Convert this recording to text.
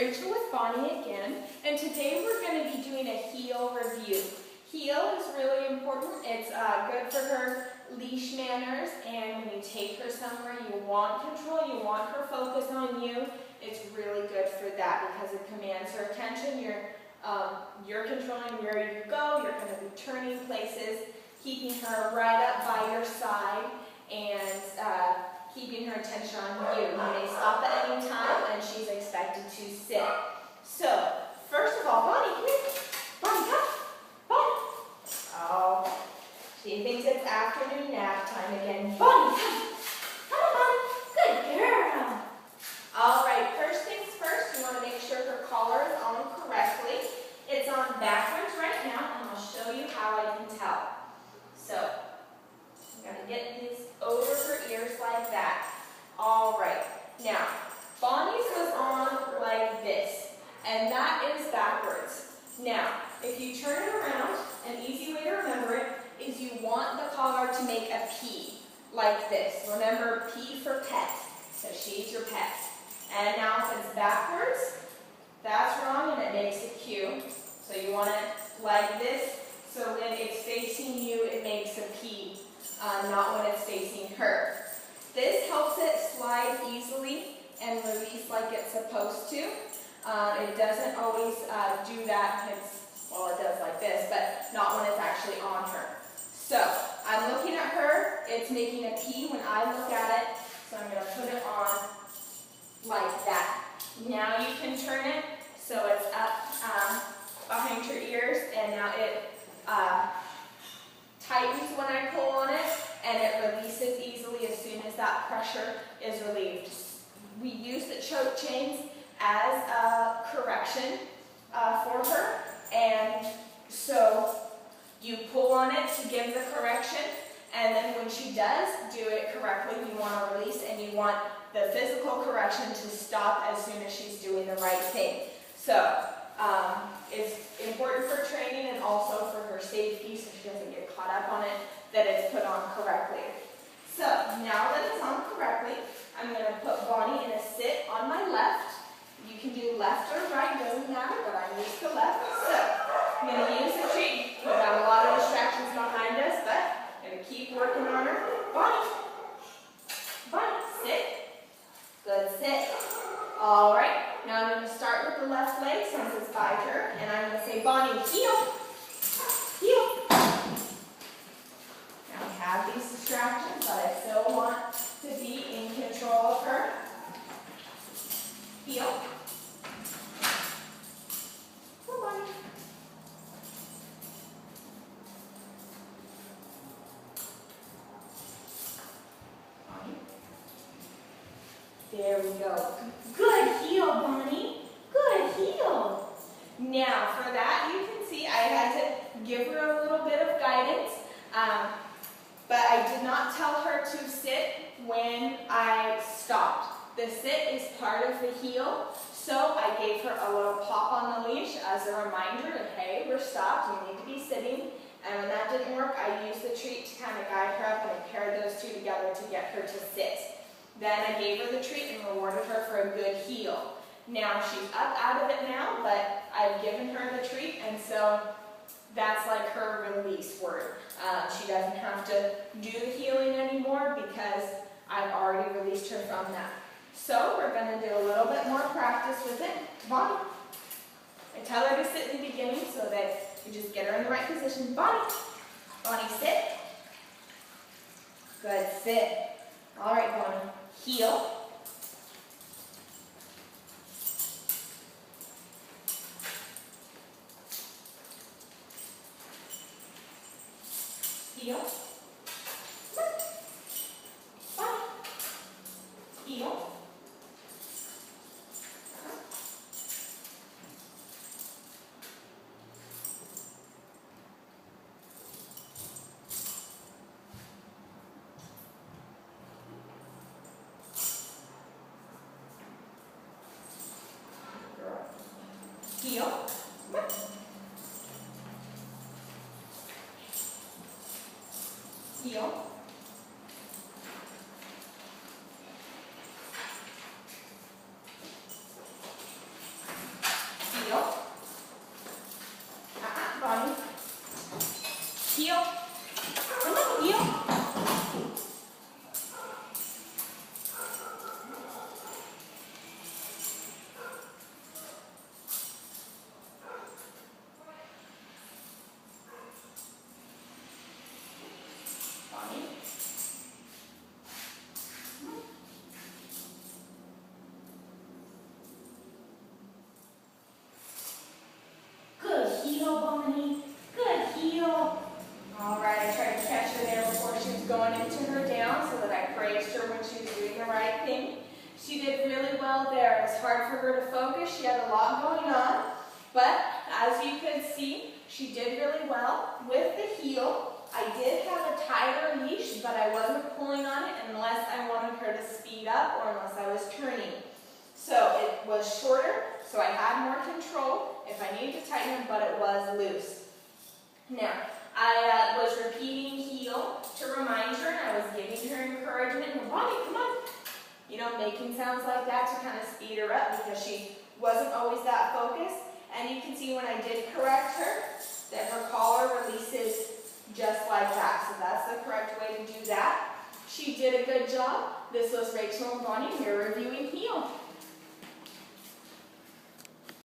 Rachel with Bonnie again, and today we're going to be doing a heel review. Heel is really important. It's good for her leash manners, and when you take her somewhere you want control, you want her focus on you, it's really good for that because it commands her attention. You're controlling where you go, you're going to be turning places, keeping her right up by your side, and keeping her attention on you. You may stop at any time, and she's expected to sit. So, first of all, Bonnie, come here. Bonnie, come. Bonnie. Oh, she thinks it's afternoon nap time again. Bonnie, come. Come on, Bonnie. Good girl. All right, first things first, you want to make sure her collar is on correctly. It's on backwards right now, and I'll show you how I can tell. So, I'm going to get these over her ears like that. All right. Now, Bonnie's was on like this, and that is backwards. Now, if you turn it around, an easy way to remember it is you want the collar to make a P, like this. Remember, P for pet, so she's your pet. And now if it's backwards, that's wrong, and it makes a Q. So you want it like this, so when it's facing you, it makes a P. Not when it's facing her. This helps it slide easily and release like it's supposed to. It doesn't always do that. Well, it does like this, but not when it's actually on her. So I'm looking at her. It's making a P when I look at it. So I'm going to put it on like that. Now you can turn it so it's up behind her ears, and now it tightens when I pull on it, and it releases easily as soon as that pressure is relieved. We use the choke chains as a correction for her, and so you pull on it to give the correction, and then when she does do it correctly, you want to release, and you want the physical correction to stop as soon as she's doing the right thing. So it's important for training and also for her safety, so she doesn't get caught up on it, that it's put on correctly. So now that it's on correctly, I'm going to put Bonnie in a sit on my left. You can do left or right, doesn't matter, but I'm used to left. So I'm going to use the treat. We've got a lot of distractions behind us, but I'm going to keep working on her. Bonnie. Bonnie, sit. Good sit. All right. Now I'm going to start with the left leg since it's by her, and I'm going to say, Bonnie, heel. Heel. Now we have these distractions, but I still want to be in control of her. Heel. Come on. Bonnie. There we go. Good heel, Bonnie. Good heel. Now, for that, you can see I had to give her a little bit of guidance, but I did not tell her to sit when I stopped. The sit is part of the heel, so I gave her a little pop on the leash as a reminder that, hey, we're stopped, you need to be sitting. And when that didn't work, I used the treat to kind of guide her up, and I paired those two together to get her to sit. Then I gave her the treat and rewarded her for a good heel. Now she's up out of it now, but I've given her the treat, and so that's like her release word. She doesn't have to do the healing anymore because I've already released her from that. So we're going to do a little bit more practice with it. Bonnie. I tell her to sit in the beginning so that you just get her in the right position. Bonnie. Bonnie, sit. Good, sit. All right, Bonnie. Heel. Heel. Bonnie. Heel. Heel. Heel. well there. It was hard for her to focus. She had a lot going on. But as you could see, she did really well. With the heel, I did have a tighter leash, but I wasn't pulling on it unless I wanted her to speed up or unless I was turning. So it was shorter, so I had more control if I needed to tighten it, but it was loose. Now, I was repeating heel to remind her, and I was giving her encouragement. Bonnie, come on. You know, making sounds like that to kind of speed her up because she wasn't always that focused. And you can see when I did correct her, that her collar releases just like that. So that's the correct way to do that. She did a good job. This was Rachel and Bonnie. We're reviewing heel.